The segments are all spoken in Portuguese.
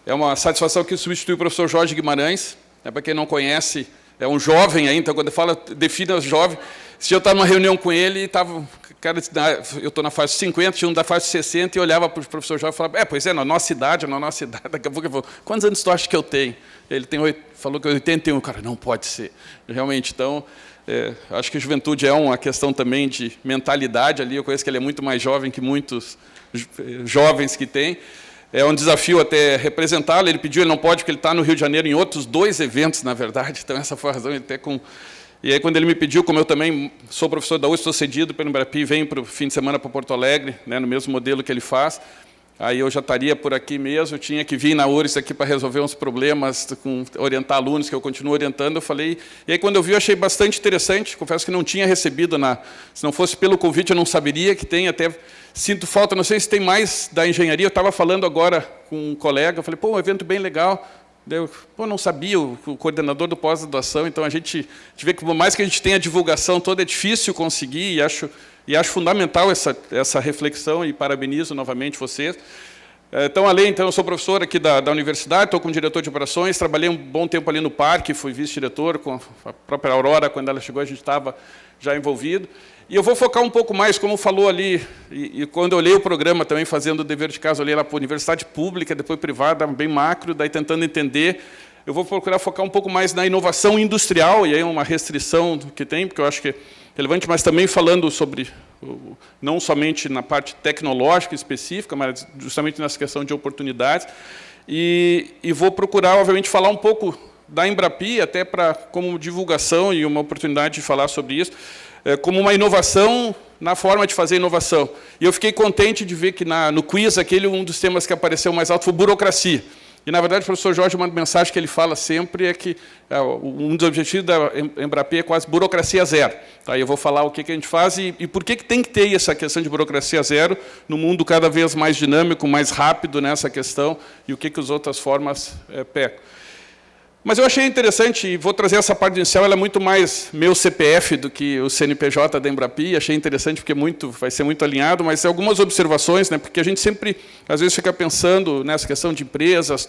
É uma satisfação que substitui o professor Jorge Guimarães. Para quem não conhece, é um jovem ainda, então, quando fala, define os jovens. Se eu estava numa reunião com ele, estava, cara, eu estou na faixa de 50, tinha um da faixa de 60, e olhava para o professor Jorge e falava, pois é, na nossa idade, daqui a pouco ele falou, quantos anos tu acha que eu tenho? Ele falou que 81, cara, não pode ser. Realmente, então, acho que a juventude é uma questão também de mentalidade ali, eu conheço que ele é muito mais jovem que muitos jovens que tem. É um desafio até representá-lo, ele pediu, ele não pode, porque ele está no Rio de Janeiro em outros 2 eventos, na verdade, então essa foi a razão, ele até com... E aí, quando ele me pediu, como eu também sou professor da USP, estou cedido pelo Embrapi, venho para o fim de semana para Porto Alegre, né, no mesmo modelo que ele faz, aí eu já estaria por aqui mesmo, eu tinha que vir na URSS aqui para resolver uns problemas, orientar alunos, que eu continuo orientando, eu falei... E aí, quando eu vi, eu achei bastante interessante, confesso que não tinha recebido, se não fosse pelo convite, eu não saberia que tem, até sinto falta, não sei se tem mais da engenharia, eu estava falando agora com um colega, eu falei, um evento bem legal, eu não sabia, o coordenador do pós-graduação, então a gente vê que, por mais que a gente tenha a divulgação toda, é difícil conseguir, e acho fundamental essa reflexão, e parabenizo novamente vocês. Então, eu sou professor aqui da universidade, estou como diretor de operações, trabalhei um bom tempo ali no parque, fui vice-diretor, com a própria Aurora, quando ela chegou, a gente estava já envolvido. E eu vou focar um pouco mais, como falou ali, e quando eu olhei o programa também, fazendo o dever de casa, olhei lá para a universidade pública, depois privada, bem macro, daí tentando entender, eu vou procurar focar um pouco mais na inovação industrial, e aí é uma restrição que tem, porque eu acho que é relevante, mas também falando sobre, não somente na parte tecnológica específica, mas justamente nessa questão de oportunidades, e vou procurar, obviamente, falar um pouco da Embrapi, até como divulgação e uma oportunidade de falar sobre isso, como uma inovação na forma de fazer inovação. E eu fiquei contente de ver que no quiz, um dos temas que apareceu mais alto foi burocracia. E, na verdade, o professor Jorge, uma mensagem que ele fala sempre é que um dos objetivos da Embrapi é quase burocracia zero. Aí eu vou falar o que a gente faz e por que tem que ter essa questão de burocracia zero no mundo cada vez mais dinâmico, mais rápido nessa questão, e o que as outras formas pecam. Mas eu achei interessante, e vou trazer essa parte inicial, ela é muito mais meu CPF do que o CNPJ da Embrapi, achei interessante porque vai ser muito alinhado, mas algumas observações, né, porque a gente sempre, às vezes, fica pensando nessa questão de empresas,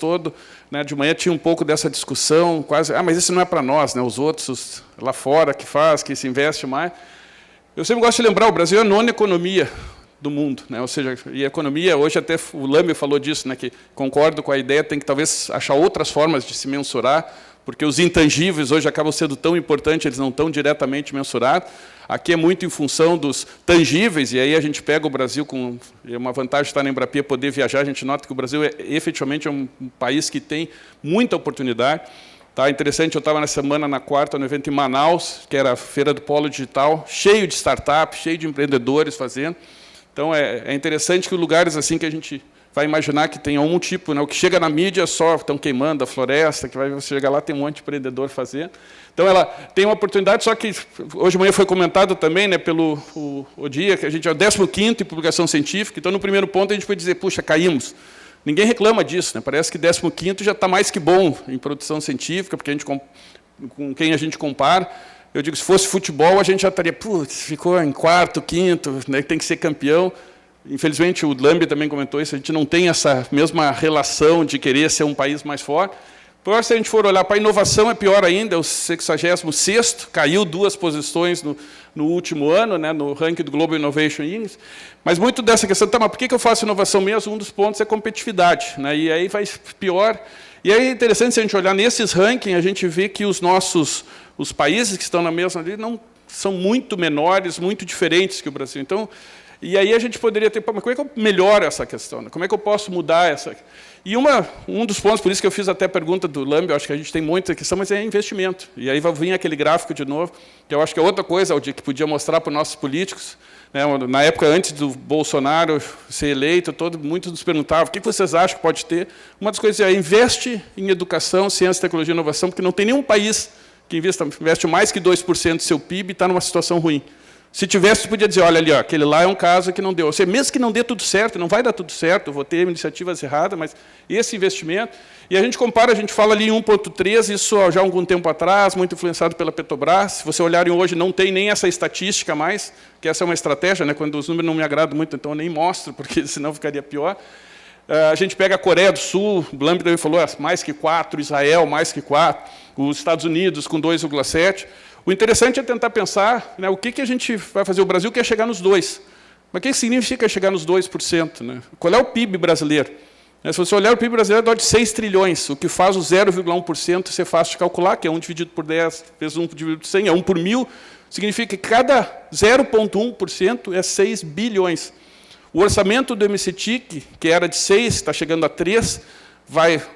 né, de manhã tinha um pouco dessa discussão, quase, mas isso não é para nós, né, os outros lá fora que se investe mais. Eu sempre gosto de lembrar, o Brasil é a 9ª economia do mundo, né? Ou seja, e a economia, hoje até o Lame falou disso, né? Que concordo com a ideia, tem que talvez achar outras formas de se mensurar, porque os intangíveis hoje acabam sendo tão importantes, eles não estão diretamente mensurados. Aqui é muito em função dos tangíveis, e aí a gente pega o Brasil com uma vantagem de estar na Embrapi, poder viajar, a gente nota que o Brasil efetivamente é um país que tem muita oportunidade. Tá interessante, eu estava na semana, na quarta, no evento em Manaus, que era a Feira do Polo Digital, cheio de startups, cheio de empreendedores fazendo. Então, é interessante que lugares assim que a gente vai imaginar que tem um tipo, né, o que chega na mídia só estão queimando a floresta, que você chegar lá tem um monte de empreendedor fazendo. Então, ela tem uma oportunidade, só que hoje de manhã foi comentado também, né, pelo o dia, que a gente é o 15º em publicação científica, então, no primeiro ponto, a gente pode dizer, puxa, caímos. Ninguém reclama disso, né, parece que 15º já está mais que bom em produção científica, porque com quem a gente compara. Eu digo, se fosse futebol, a gente já estaria, putz, ficou em 4º, 5º, né, tem que ser campeão. Infelizmente, o Lambi também comentou isso, a gente não tem essa mesma relação de querer ser um país mais forte. Por se a gente for olhar para a inovação, é pior ainda, é o 66º, caiu 2 posições no último ano, né, no ranking do Global Innovation Index. Mas muito dessa questão, mas por que eu faço inovação mesmo? Um dos pontos é competitividade, né, e aí vai pior. E aí é interessante, se a gente olhar nesses rankings, a gente vê que os países que estão na mesma ali não são muito menores, muito diferentes que o Brasil. Então, e aí a gente poderia ter, mas como é que eu melhoro essa questão? Né? Como é que eu posso mudar essa? E um dos pontos, por isso que eu fiz até a pergunta do Lambi, eu acho que a gente tem muita questão, mas é investimento. E aí vai vir aquele gráfico de novo, que eu acho que é outra coisa, que podia mostrar para os nossos políticos. Né? Na época, antes do Bolsonaro ser eleito, muitos nos perguntavam, o que vocês acham que pode ter? Uma das coisas é, investe em educação, ciência, tecnologia e inovação, porque não tem nenhum país que investe mais que 2% do seu PIB e está numa situação ruim. Se tivesse, você podia dizer, olha ali, ó, aquele lá é um caso que não deu. Ou seja, mesmo que não dê tudo certo, não vai dar tudo certo, eu vou ter iniciativas erradas, mas esse investimento... E a gente compara, a gente fala ali em 1,3, isso já há algum tempo atrás, muito influenciado pela Petrobras. Se você olharem hoje, não tem nem essa estatística mais, que essa é uma estratégia, né? Quando os números não me agradam muito, então eu nem mostro, porque senão ficaria pior. A gente pega a Coreia do Sul, o Blambi também falou, mais que 4, Israel, mais que 4, os Estados Unidos com 2,7. O interessante é tentar pensar, né, o que a gente vai fazer. O Brasil quer chegar nos 2%. Mas o que significa chegar nos 2%? Né? Qual é o PIB brasileiro? Se você olhar o PIB brasileiro, é de 6 trilhões, o que faz o 0,1% ser fácil de calcular, que é 1 dividido por 10, vezes 1 dividido por 100, é 1 por 1000, significa que cada 0,1% é 6 bilhões. O orçamento do MCTIC, que era de 6, está chegando a 3,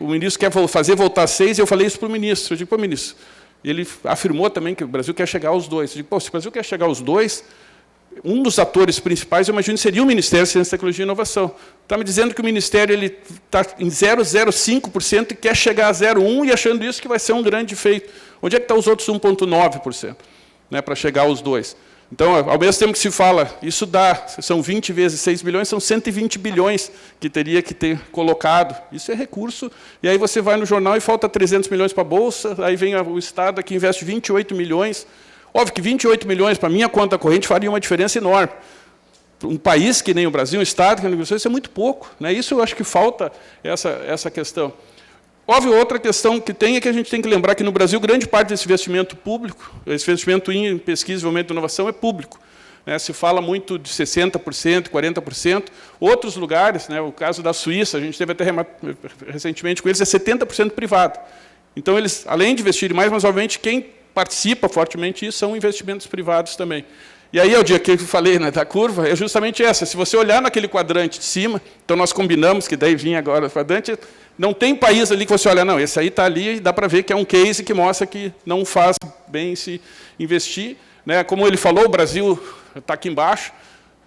o ministro quer fazer voltar a 6, e eu falei isso para o ministro. Eu digo, pô, ministro, ele afirmou também que o Brasil quer chegar aos 2. Eu digo, pô, se o Brasil quer chegar aos 2, um dos atores principais, eu imagino, seria o Ministério de Ciência, Tecnologia e Inovação. Está me dizendo que o Ministério está em 0,05% e quer chegar a 0,1% e achando isso que vai ser um grande feito. Onde é que estão os outros 1,9%, né, para chegar aos 2%? Então, ao mesmo tempo que se fala, isso são 20 vezes 6 bilhões, são 120 bilhões que teria que ter colocado. Isso é recurso. E aí você vai no jornal e falta 300 milhões para a Bolsa, aí vem o Estado que investe 28 milhões. Óbvio que 28 milhões para a minha conta corrente faria uma diferença enorme. Um país que nem o Brasil, um Estado que nem o Brasil, isso é muito pouco, né? Isso eu acho que falta essa questão. Óbvio, outra questão que tem é que a gente tem que lembrar que no Brasil grande parte desse investimento público, esse investimento em pesquisa, desenvolvimento e inovação é público. Né? Se fala muito de 60%, 40%. Outros lugares, né, o caso da Suíça, a gente teve até recentemente com eles, é 70% privado. Então, eles, além de investirem mais, mas, obviamente, quem participa fortemente disso são investimentos privados também. E aí, o dia que eu falei, né, da curva, é justamente essa. Se você olhar naquele quadrante de cima, então nós combinamos, que daí vinha agora o quadrante, não tem país ali que você olha, não, esse aí está ali, e dá para ver que é um case que mostra que não faz bem se investir. Né? Como ele falou, o Brasil está aqui embaixo,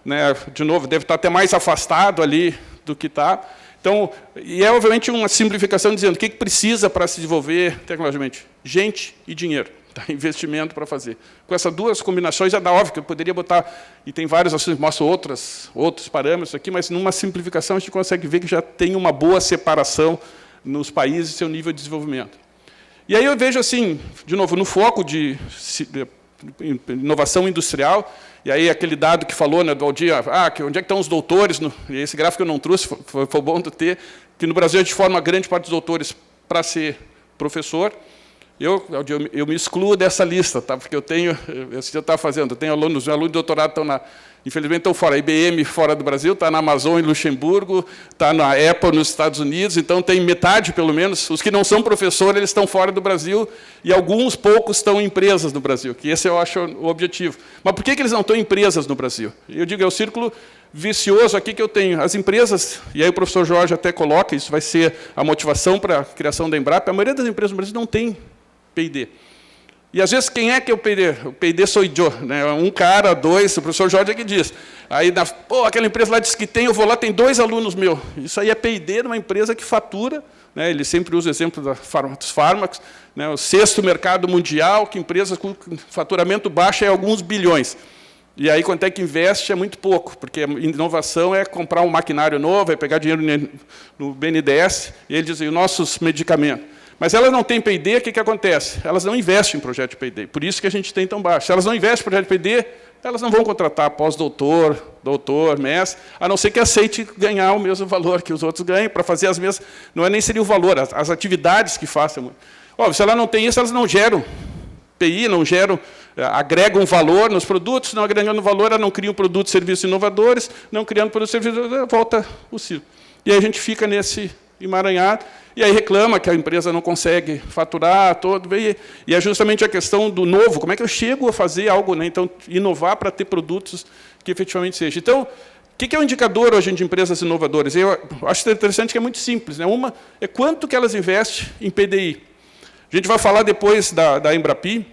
né, de novo, deve estar até mais afastado ali do que está. Então, e é, obviamente, uma simplificação dizendo o que precisa para se desenvolver tecnologicamente? Gente e dinheiro. Tá, investimento para fazer. Com essas duas combinações, já dá óbvio que eu poderia botar, e tem vários assuntos que mostram outros parâmetros aqui, mas numa simplificação a gente consegue ver que já tem uma boa separação nos países e seu nível de desenvolvimento. E aí eu vejo assim, de novo, no foco de inovação industrial, e aí aquele dado que falou, né, do Aldir, onde é que estão os doutores, e esse gráfico eu não trouxe, foi bom de ter, que no Brasil a gente forma grande parte dos doutores para ser professor. Eu me excluo dessa lista, tá? Porque eu estava fazendo, eu tenho alunos de doutorado estão infelizmente estão fora, a IBM fora do Brasil, está na Amazon em Luxemburgo, está na Apple nos Estados Unidos, então tem metade, pelo menos, os que não são professores, eles estão fora do Brasil, e alguns poucos estão em empresas no Brasil, que esse eu acho o objetivo. Mas por que eles não estão em empresas no Brasil? Eu digo, é o círculo vicioso aqui que eu tenho. As empresas, e aí o professor Jorge até coloca, isso vai ser a motivação para a criação da Embrapa, a maioria das empresas no Brasil não tem P&D. E, às vezes, quem é que é o P&D? O P&D sou eu, né? Um cara, dois, o professor Jorge é que diz. Aí, aquela empresa lá diz que tem, eu vou lá, tem 2 alunos meus. Isso aí é P&D numa empresa que fatura, né? Ele sempre usa o exemplo dos fármacos, né? O 6º mercado mundial, que empresas com faturamento baixo é alguns bilhões. E aí, quanto é que investe, é muito pouco, porque inovação é comprar um maquinário novo, é pegar dinheiro no BNDES, e ele diz, e os nossos medicamentos? Mas elas não têm P&D, o que acontece? Elas não investem em projeto de P&D, por isso que a gente tem tão baixo. Se elas não investem em projeto de P&D, elas não vão contratar pós-doutor, doutor, mestre, a não ser que aceite ganhar o mesmo valor que os outros ganham, para fazer as mesmas... Não é nem seria o valor, as atividades que façam. Óbvio, se ela não tem isso, elas não geram PI, não geram, agregam valor nos produtos, não agregando valor, elas não criam produtos e serviços inovadores, não criando produtos e serviços, volta o ciclo. E aí a gente fica nesse emaranhado, e aí reclama que a empresa não consegue faturar, e é justamente a questão do novo, como é que eu chego a fazer algo, né? Então, inovar para ter produtos que efetivamente sejam. Então, o que é o indicador hoje de empresas inovadoras? Eu acho interessante que é muito simples, né? Uma é quanto que elas investem em PDI. A gente vai falar depois da Embrapi,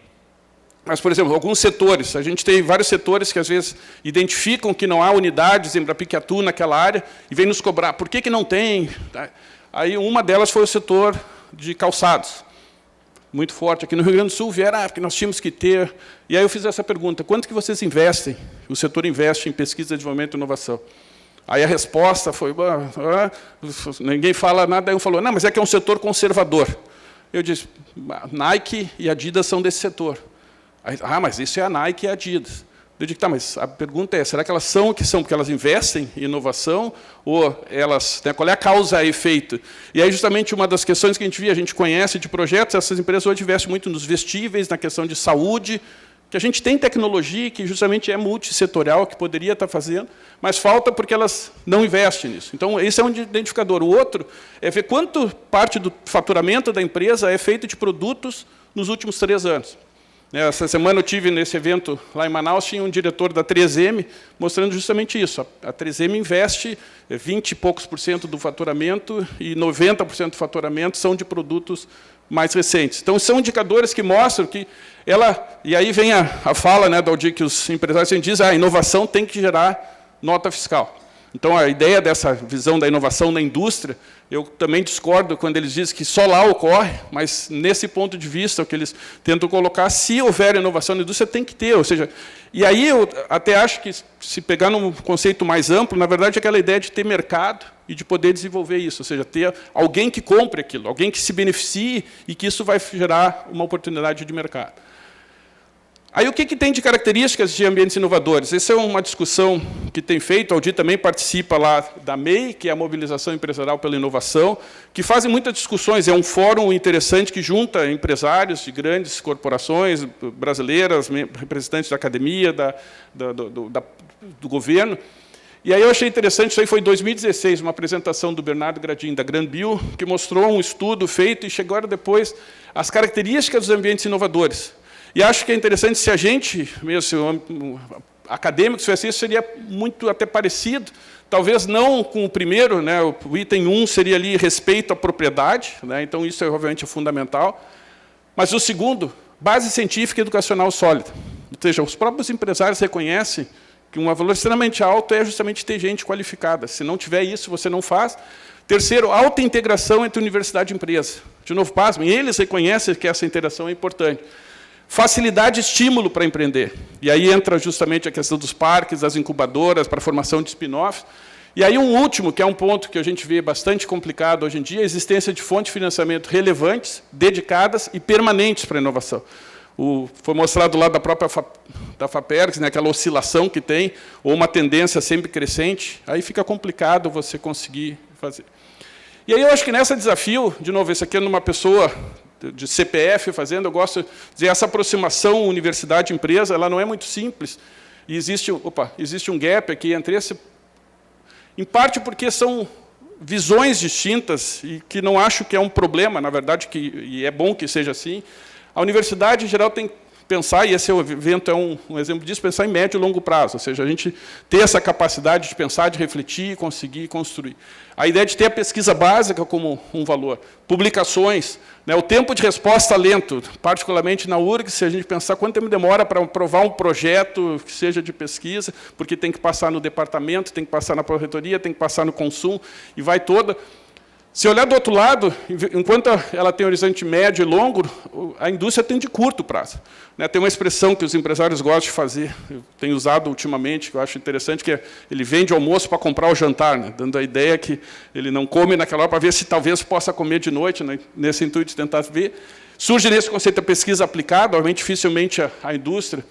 mas, por exemplo, alguns setores, a gente tem vários setores que, às vezes, identificam que não há unidades Embrapi que atuam naquela área e vêm nos cobrar. Por que não tem? Aí, uma delas foi o setor de calçados, muito forte. Aqui no Rio Grande do Sul, vieram, porque nós tínhamos que ter... E aí eu fiz essa pergunta, quanto que vocês investem? O setor investe em pesquisa, desenvolvimento e inovação. Aí a resposta foi, ninguém fala nada, aí um falou, não, mas é que é um setor conservador. Eu disse, Nike e Adidas são desse setor. Aí, mas isso é a Nike e a Adidas. Eu digo, tá, mas a pergunta é, será que elas são o que são porque elas investem em inovação? Ou elas, né, qual é a causa e efeito? E aí, justamente, uma das questões que a gente conhece de projetos, essas empresas hoje investem muito nos vestíveis, na questão de saúde, que a gente tem tecnologia que justamente é multissetorial, que poderia estar fazendo, mas falta porque elas não investem nisso. Então, esse é um identificador. O outro é ver quanto parte do faturamento da empresa é feito de produtos nos últimos 3 anos. Essa semana eu tive nesse evento lá em Manaus, tinha um diretor da 3M mostrando justamente isso. A 3M investe 20 e poucos % do faturamento e 90% do faturamento são de produtos mais recentes. Então, são indicadores que mostram que ela... E aí vem a fala, né, da Aldir, que os empresários dizem, a inovação tem que gerar nota fiscal. Então, a ideia dessa visão da inovação na indústria, eu também discordo quando eles dizem que só lá ocorre, mas, nesse ponto de vista, o que eles tentam colocar, se houver inovação na indústria, tem que ter. Ou seja, e aí eu até acho que, se pegar num conceito mais amplo, na verdade, é aquela ideia de ter mercado e de poder desenvolver isso, ou seja, ter alguém que compre aquilo, alguém que se beneficie e que isso vai gerar uma oportunidade de mercado. Aí, o que tem de características de ambientes inovadores? Essa é uma discussão que tem feito, o Aldir também participa lá da MEI, que é a Mobilização Empresarial pela Inovação, que fazem muitas discussões, é um fórum interessante que junta empresários de grandes corporações brasileiras, representantes da academia, do governo. E aí eu achei interessante, isso aí foi em 2016, uma apresentação do Bernardo Gradin, da Granbio, que mostrou um estudo feito e chegaram depois as características dos ambientes inovadores. E acho que é interessante, se a gente, mesmo acadêmicos, fizesse isso, seria muito até parecido, talvez não com o primeiro, né, o item 1 seria ali respeito à propriedade, né, então isso é, obviamente, fundamental, mas o segundo, base científica e educacional sólida. Ou seja, os próprios empresários reconhecem que um valor extremamente alto é justamente ter gente qualificada. Se não tiver isso, você não faz. Terceiro, alta integração entre universidade e empresa. De novo, pasmem, eles reconhecem que essa interação é importante. Facilidade e estímulo para empreender. E aí entra justamente a questão dos parques, das incubadoras, para a formação de spin-offs. E aí um último, que é um ponto que a gente vê bastante complicado hoje em dia, a existência de fontes de financiamento relevantes, dedicadas e permanentes para a inovação. Foi mostrado lá da própria da FAPERGS, né, aquela oscilação que tem, ou uma tendência sempre crescente, aí fica complicado você conseguir fazer. E aí eu acho que nesse desafio, de novo, esse aqui é numa pessoa de CPF fazendo, eu gosto de dizer, essa aproximação universidade-empresa, ela não é muito simples, e existe um gap aqui entre esse, em parte porque são visões distintas, e que não acho que é um problema, na verdade, e é bom que seja assim. A universidade, em geral, tem que pensar, e esse evento é um exemplo disso, pensar em médio e longo prazo, ou seja, a gente ter essa capacidade de pensar, de refletir e conseguir construir. A ideia de ter a pesquisa básica como um valor, publicações, né, o tempo de resposta lento, particularmente na URGS, se a gente pensar quanto tempo demora para aprovar um projeto que seja de pesquisa, porque tem que passar no departamento, tem que passar na pró-reitoria, tem que passar no consumo, e vai toda. Se olhar do outro lado, enquanto ela tem horizonte médio e longo, a indústria tem de curto prazo. Tem uma expressão que os empresários gostam de fazer, eu tenho usado ultimamente, que eu acho interessante, que é, ele vende almoço para comprar o jantar, né, dando a ideia que ele não come naquela hora para ver se talvez possa comer de noite, né, nesse intuito de tentar ver. Surge nesse conceito a pesquisa aplicada, obviamente, dificilmente a indústria.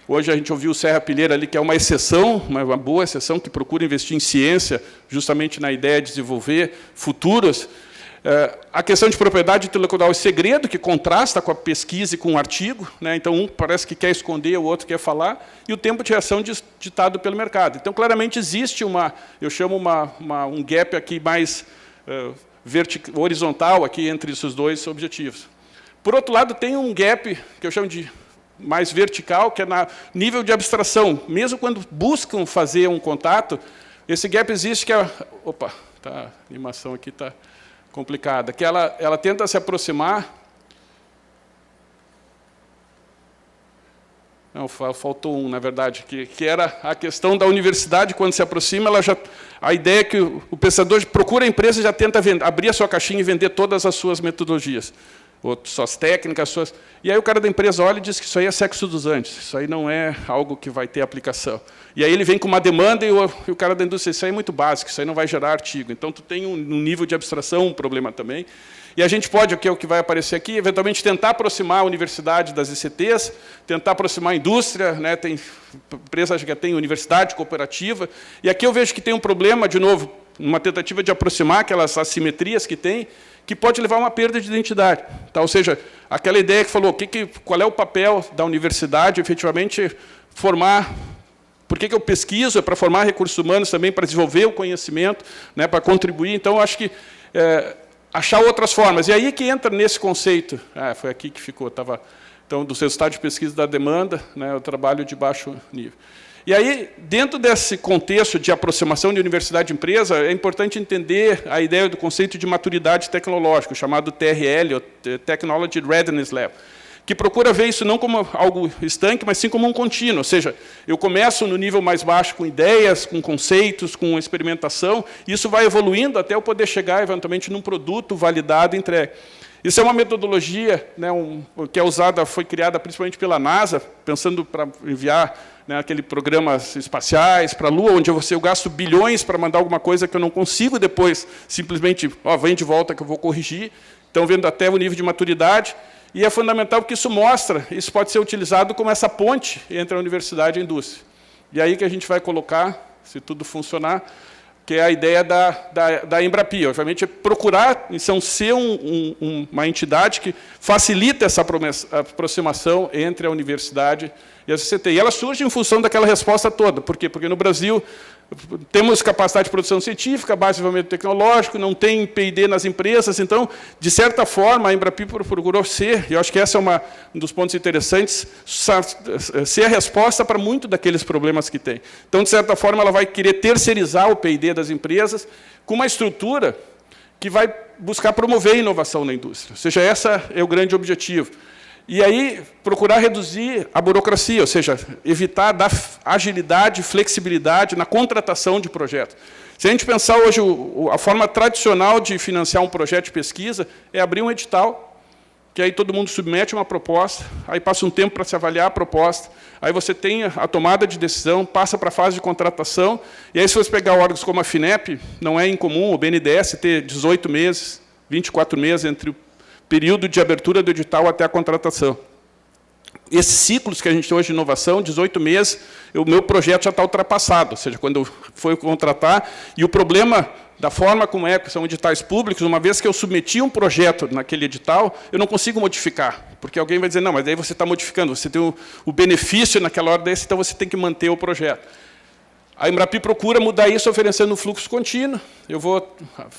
Hoje a gente ouviu o Serra Pilheira ali, que é uma exceção, uma boa exceção, que procura investir em ciência, justamente na ideia de desenvolver futuros. A questão de propriedade intelectual e segredo, que contrasta com a pesquisa e com o artigo, né? Então, um parece que quer esconder, o outro quer falar, e o tempo de reação ditado pelo mercado. Então, claramente, existe eu chamo um gap aqui mais horizontal aqui entre esses dois objetivos. Por outro lado, tem um gap que eu chamo de mais vertical, que é no nível de abstração. Mesmo quando buscam fazer um contato, esse gap existe, que é... Opa, a animação aqui está complicada. Que ela tenta se aproximar... Não, faltou na verdade, que era a questão da universidade, quando se aproxima, a ideia é que o pensador procura a empresa e já tenta abrir a sua caixinha e vender todas as suas metodologias. Ou suas técnicas, E aí o cara da empresa olha e diz que isso aí é sexo dos antes, isso aí não é algo que vai ter aplicação. E aí ele vem com uma demanda e o cara da indústria diz, isso aí é muito básico, isso aí não vai gerar artigo. Então, tu tem um nível de abstração, um problema também. E a gente pode, que é o que vai aparecer aqui, eventualmente tentar aproximar a universidade das ICTs, tentar aproximar a indústria, né? Tem empresas que tem universidade, cooperativa, e aqui eu vejo que tem um problema, de novo, uma tentativa de aproximar aquelas assimetrias que tem, que pode levar a uma perda de identidade. Tá? Ou seja, aquela ideia que falou, qual é o papel da universidade, efetivamente, formar. Por que eu pesquiso? É para formar recursos humanos também, para desenvolver o conhecimento, né, para contribuir. Então, eu acho que achar outras formas. E aí que entra nesse conceito. Foi aqui que ficou. Então, dos resultados de pesquisa da demanda, né, o trabalho de baixo nível. E aí, dentro desse contexto de aproximação de universidade e empresa, é importante entender a ideia do conceito de maturidade tecnológica, chamado TRL, ou Technology Readiness Level, que procura ver isso não como algo estanque, mas sim como um contínuo. Ou seja, eu começo no nível mais baixo com ideias, com conceitos, com experimentação, e isso vai evoluindo até eu poder chegar, eventualmente, num produto validado e entregue. Isso é uma metodologia, né, que é usada, foi criada principalmente pela NASA, pensando para enviar, né, aqueles programas espaciais para a Lua, onde eu gasto bilhões para mandar alguma coisa que eu não consigo depois, simplesmente, vem de volta que eu vou corrigir. Então, vendo até o nível de maturidade. E é fundamental porque isso pode ser utilizado como essa ponte entre a universidade e a indústria. E aí que a gente vai colocar, se tudo funcionar, que é a ideia da Embrapi. Obviamente, é procurar então, ser uma entidade que facilita essa aproximação entre a universidade e a CCT. E ela surge em função daquela resposta toda. Por quê? Porque no Brasil temos capacidade de produção científica, base de desenvolvimento tecnológico, não tem P&D nas empresas. Então, de certa forma, a Embrapi procurou ser, e eu acho que esse é um dos pontos interessantes, ser a resposta para muito daqueles problemas que tem. Então, de certa forma, ela vai querer terceirizar o P&D das empresas com uma estrutura que vai buscar promover a inovação na indústria. Ou seja, esse é o grande objetivo. E aí, procurar reduzir a burocracia, ou seja, evitar dar agilidade, flexibilidade na contratação de projetos. Se a gente pensar hoje, a forma tradicional de financiar um projeto de pesquisa é abrir um edital, que aí todo mundo submete uma proposta, aí passa um tempo para se avaliar a proposta, aí você tem a tomada de decisão, passa para a fase de contratação, e aí se você pegar órgãos como a FINEP, não é incomum o BNDES ter 18 meses, 24 meses entre o período de abertura do edital até a contratação. Esses ciclos que a gente tem hoje de inovação, 18 meses, o meu projeto já está ultrapassado, ou seja, quando eu for contratar, e o problema da forma como são editais públicos, uma vez que eu submeti um projeto naquele edital, eu não consigo modificar, porque alguém vai dizer, não, mas daí você está modificando, você tem o benefício naquela hora desse, então você tem que manter o projeto. A Embrapi procura mudar isso oferecendo um fluxo contínuo. Eu vou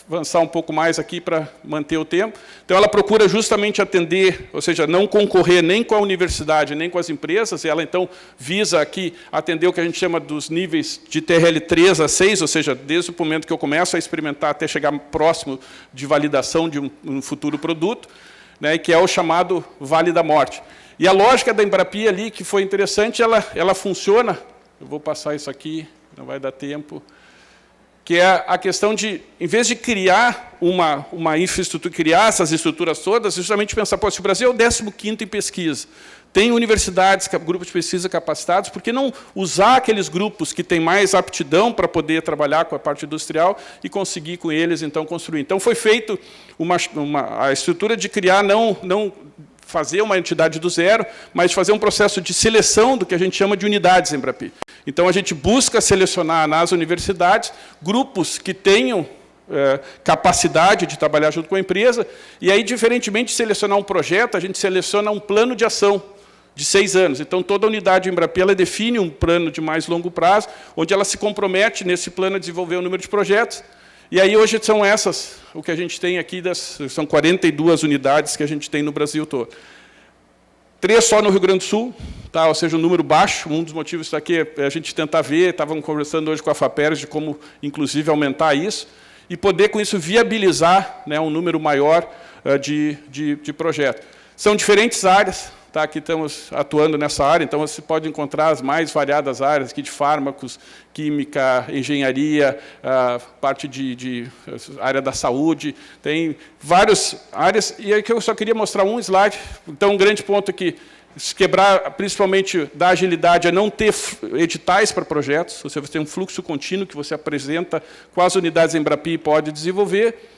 avançar um pouco mais aqui para manter o tempo. Então, ela procura justamente atender, ou seja, não concorrer nem com a universidade, nem com as empresas. E ela, então, visa aqui atender o que a gente chama dos níveis de TRL 3 a 6, ou seja, desde o momento que eu começo a experimentar até chegar próximo de validação de um futuro produto, né, que é o chamado Vale da Morte. E a lógica da Embrapi ali, que foi interessante, ela funciona. Eu vou passar isso aqui. Não vai dar tempo, que é a questão de, em vez de criar uma infraestrutura, criar essas estruturas todas, justamente pensar, se o Brasil é o 15º em pesquisa, tem universidades, grupos de pesquisa capacitados, por que não usar aqueles grupos que têm mais aptidão para poder trabalhar com a parte industrial e conseguir com eles, então, construir? Então, foi feito a estrutura de criar, não fazer uma entidade do zero, mas fazer um processo de seleção do que a gente chama de unidades Embrapi. Então, a gente busca selecionar nas universidades grupos que tenham capacidade de trabalhar junto com a empresa, e aí, diferentemente de selecionar um projeto, a gente seleciona um plano de ação de 6 anos. Então, toda a unidade Embrapi ela define um plano de mais longo prazo, onde ela se compromete nesse plano a desenvolver o número de projetos. E aí, hoje, são o que a gente tem aqui, são 42 unidades que a gente tem no Brasil todo. 3 só no Rio Grande do Sul, tá? Ou seja, um número baixo. Um dos motivos disso aqui é a gente tentar ver, estávamos conversando hoje com a FAPERS de como, inclusive, aumentar isso, e poder, com isso, viabilizar, né, um número maior de projetos. São diferentes áreas, tá? Aqui estamos atuando nessa área, então você pode encontrar as mais variadas áreas aqui de fármacos, química, engenharia, parte de área da saúde, tem várias áreas, e aqui eu só queria mostrar um slide. Então, um grande ponto que se quebrar, principalmente da agilidade, é não ter editais para projetos, ou seja, você tem um fluxo contínuo que você apresenta, quais unidades Embrapi pode desenvolver.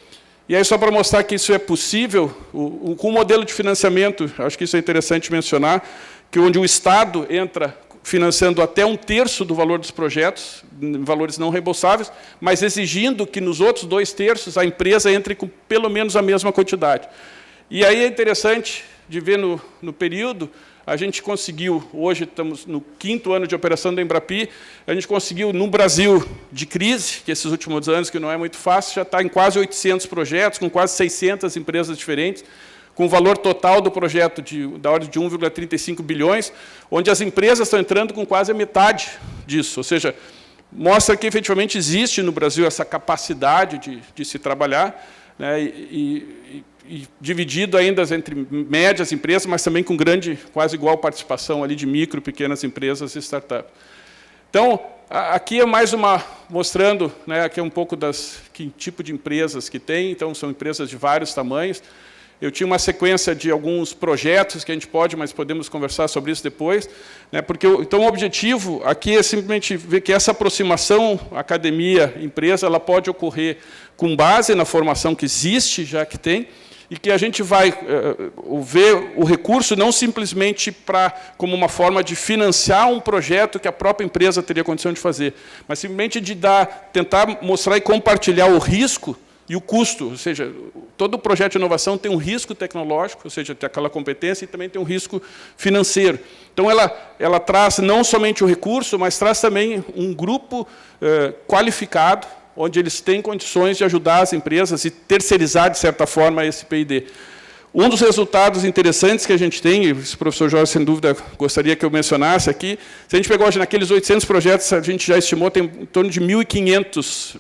E aí, só para mostrar que isso é possível, com o modelo de financiamento, acho que isso é interessante mencionar, que onde o Estado entra financiando até 1/3 do valor dos projetos, valores não reembolsáveis, mas exigindo que nos outros 2/3 a empresa entre com pelo menos a mesma quantidade. E aí é interessante de ver no período, a gente conseguiu, hoje estamos no 5º ano de operação da Embrapi, a gente conseguiu, no Brasil de crise, que esses últimos anos, que não é muito fácil, já está em quase 800 projetos, com quase 600 empresas diferentes, com o valor total do projeto da ordem de 1,35 bilhões, onde as empresas estão entrando com quase a metade disso, ou seja, mostra que efetivamente existe no Brasil essa capacidade de se trabalhar, né, e dividido ainda entre médias empresas, mas também com grande, quase igual participação ali de micro, pequenas empresas e startups. Então, aqui é mais mostrando, né, aqui é um pouco que tipo de empresas que tem, então são empresas de vários tamanhos. Eu tinha uma sequência de alguns projetos que a gente pode, mas podemos conversar sobre isso depois, né, porque então o objetivo aqui é simplesmente ver que essa aproximação academia-empresa ela pode ocorrer com base na formação que existe, já que tem, e que a gente vai ver o recurso não simplesmente como uma forma de financiar um projeto que a própria empresa teria condição de fazer, mas simplesmente de tentar mostrar e compartilhar o risco e o custo, ou seja, todo projeto de inovação tem um risco tecnológico, ou seja, tem aquela competência e também tem um risco financeiro. Então, ela traz não somente o recurso, mas traz também um grupo qualificado, onde eles têm condições de ajudar as empresas e terceirizar, de certa forma, esse P&D. Um dos resultados interessantes que a gente tem, e o professor Jorge, sem dúvida, gostaria que eu mencionasse aqui, se a gente pegou hoje naqueles 800 projetos, a gente já estimou, tem em torno de 1.500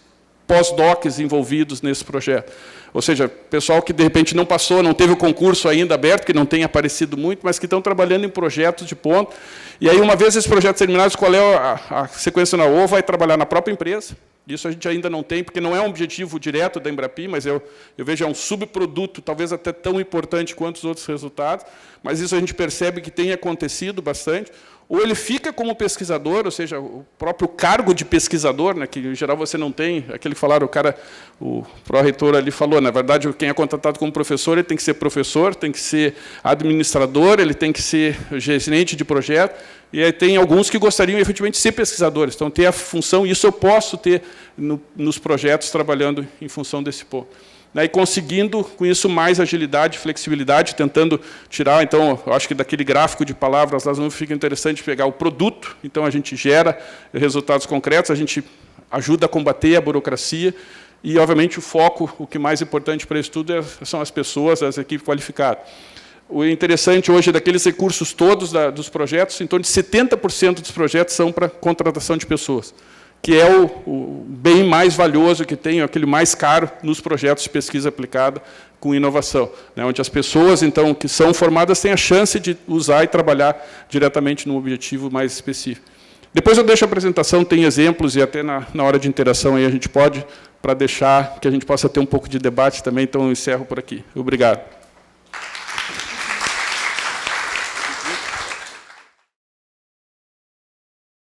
pós-docs envolvidos nesse projeto. Ou seja, pessoal que, de repente, não passou, não teve o concurso ainda aberto, que não tem aparecido muito, mas que estão trabalhando em projetos de ponta. E aí, uma vez esses projetos terminados, qual é a sequência na ou vai trabalhar na própria empresa. Isso a gente ainda não tem, porque não é um objetivo direto da Embrapi, mas eu vejo um subproduto, talvez até tão importante quanto os outros resultados, mas isso a gente percebe que tem acontecido bastante. Ou ele fica como pesquisador, ou seja, o próprio cargo de pesquisador, né, que em geral você não tem, aquele que falaram, o pró-reitor ali falou, na verdade, quem é contratado como professor, ele tem que ser professor, tem que ser administrador, ele tem que ser gerente de projeto, e aí tem alguns que gostariam efetivamente de ser pesquisadores, então ter a função, e isso eu posso ter nos projetos trabalhando em função desse ponto. E conseguindo, com isso, mais agilidade, flexibilidade, tentando tirar, então, eu acho que daquele gráfico de palavras, lá não fica interessante pegar o produto, então a gente gera resultados concretos, a gente ajuda a combater a burocracia, e, obviamente, o foco, o que mais importante para isso tudo são as pessoas, as equipes qualificadas. O interessante hoje, daqueles recursos todos dos projetos, em torno de 70% dos projetos são para contratação de pessoas, que é o bem mais valioso que tem, aquele mais caro nos projetos de pesquisa aplicada com inovação, né, onde as pessoas, então, que são formadas têm a chance de usar e trabalhar diretamente num objetivo mais específico. Depois eu deixo a apresentação, tem exemplos, e até na hora de interação aí a gente pode, para deixar que a gente possa ter um pouco de debate também, então eu encerro por aqui. Obrigado.